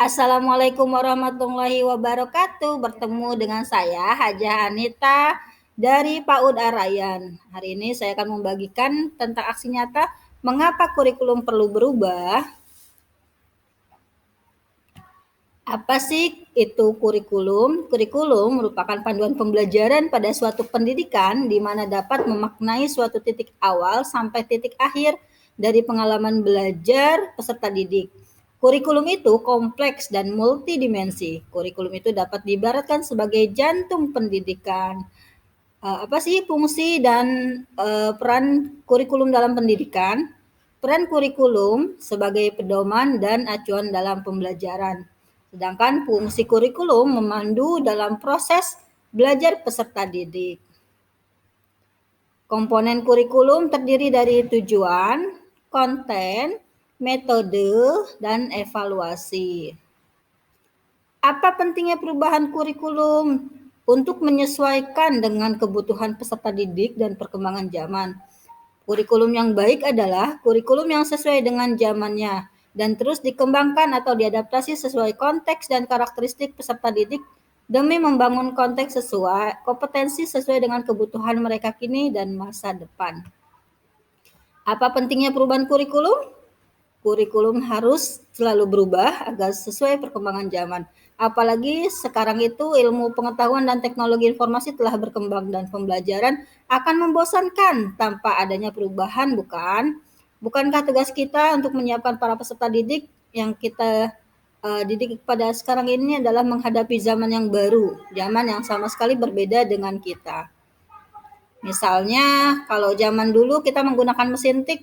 Assalamualaikum warahmatullahi wabarakatuh. Bertemu dengan saya Hajah Anita dari PAUD Arayan. Hari ini saya akan membagikan tentang aksi nyata mengapa kurikulum perlu berubah. Apa sih itu kurikulum? Kurikulum merupakan panduan pembelajaran pada suatu pendidikan di mana dapat memaknai suatu titik awal sampai titik akhir dari pengalaman belajar peserta didik. Kurikulum itu kompleks dan multidimensi. Kurikulum itu dapat diibaratkan sebagai jantung pendidikan. Apa sih fungsi dan peran kurikulum dalam pendidikan? Peran kurikulum sebagai pedoman dan acuan dalam pembelajaran. Sedangkan fungsi kurikulum memandu dalam proses belajar peserta didik. Komponen kurikulum terdiri dari tujuan, konten, metode, dan evaluasi. Apa pentingnya perubahan kurikulum? Untuk menyesuaikan dengan kebutuhan peserta didik dan perkembangan zaman. Kurikulum yang baik adalah kurikulum yang sesuai dengan zamannya dan terus dikembangkan atau diadaptasi sesuai konteks dan karakteristik peserta didik demi membangun konteks sesuai, kompetensi sesuai dengan kebutuhan mereka kini dan masa depan. Apa pentingnya perubahan kurikulum? Kurikulum harus selalu berubah agar sesuai perkembangan zaman. Apalagi sekarang itu ilmu pengetahuan dan teknologi informasi telah berkembang dan pembelajaran akan membosankan tanpa adanya perubahan, bukan? Bukankah tugas kita untuk menyiapkan para peserta didik yang kita didik pada sekarang ini adalah menghadapi zaman yang baru, zaman yang sama sekali berbeda dengan kita. Misalnya kalau zaman dulu kita menggunakan mesin tik,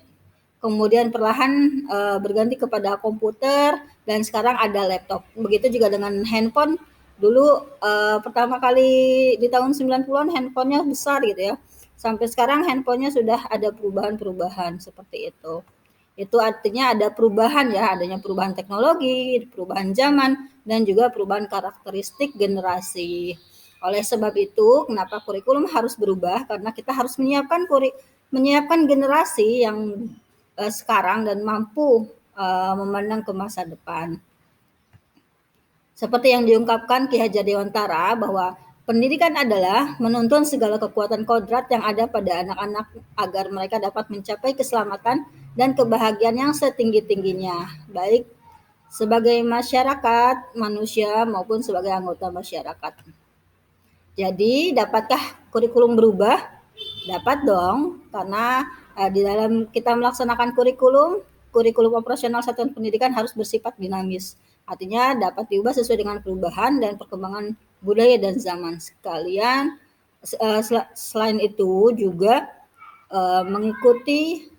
kemudian perlahan berganti kepada komputer dan sekarang ada laptop. Begitu juga dengan handphone. Dulu pertama kali di tahun 90-an handphonenya besar gitu ya. Sampai sekarang handphonenya sudah ada perubahan-perubahan seperti itu. Itu artinya ada perubahan ya, adanya perubahan teknologi, perubahan zaman, dan juga perubahan karakteristik generasi. Oleh sebab itu, kenapa kurikulum harus berubah? Karena kita harus menyiapkan generasi yang sekarang dan mampu memandang ke masa depan. Seperti yang diungkapkan Ki Hajar Dewantara bahwa pendidikan adalah menuntun segala kekuatan kodrat yang ada pada anak-anak agar mereka dapat mencapai keselamatan dan kebahagiaan yang setinggi-tingginya, baik sebagai masyarakat, manusia maupun sebagai anggota masyarakat. Jadi, dapatkah kurikulum berubah? Dapat dong, karena di dalam kita melaksanakan kurikulum operasional satuan pendidikan harus bersifat dinamis. Artinya dapat diubah sesuai dengan perubahan dan perkembangan budaya dan zaman. Sekalian selain itu juga mengikuti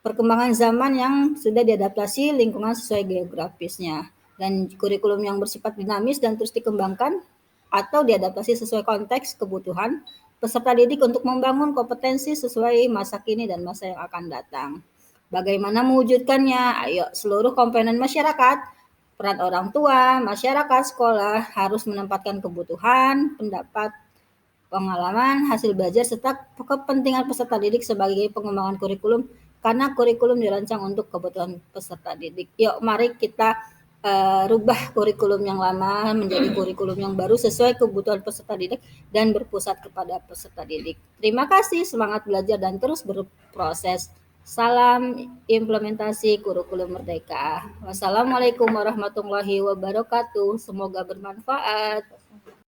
perkembangan zaman yang sudah diadaptasi lingkungan sesuai geografisnya. Dan kurikulum yang bersifat dinamis dan terus dikembangkan atau diadaptasi sesuai konteks kebutuhan peserta didik untuk membangun kompetensi sesuai masa kini dan masa yang akan datang. Bagaimana mewujudkannya? Ayo, seluruh komponen masyarakat, peran orang tua, masyarakat, sekolah harus menempatkan kebutuhan, pendapat, pengalaman, hasil belajar, serta kepentingan peserta didik sebagai pengembangan kurikulum karena kurikulum dirancang untuk kebutuhan peserta didik. Yuk, mari kita rubah kurikulum yang lama menjadi kurikulum yang baru sesuai kebutuhan peserta didik dan berpusat kepada peserta didik. Terima kasih, semangat belajar dan terus berproses. Salam implementasi kurikulum merdeka. Wassalamualaikum warahmatullahi wabarakatuh. Semoga bermanfaat.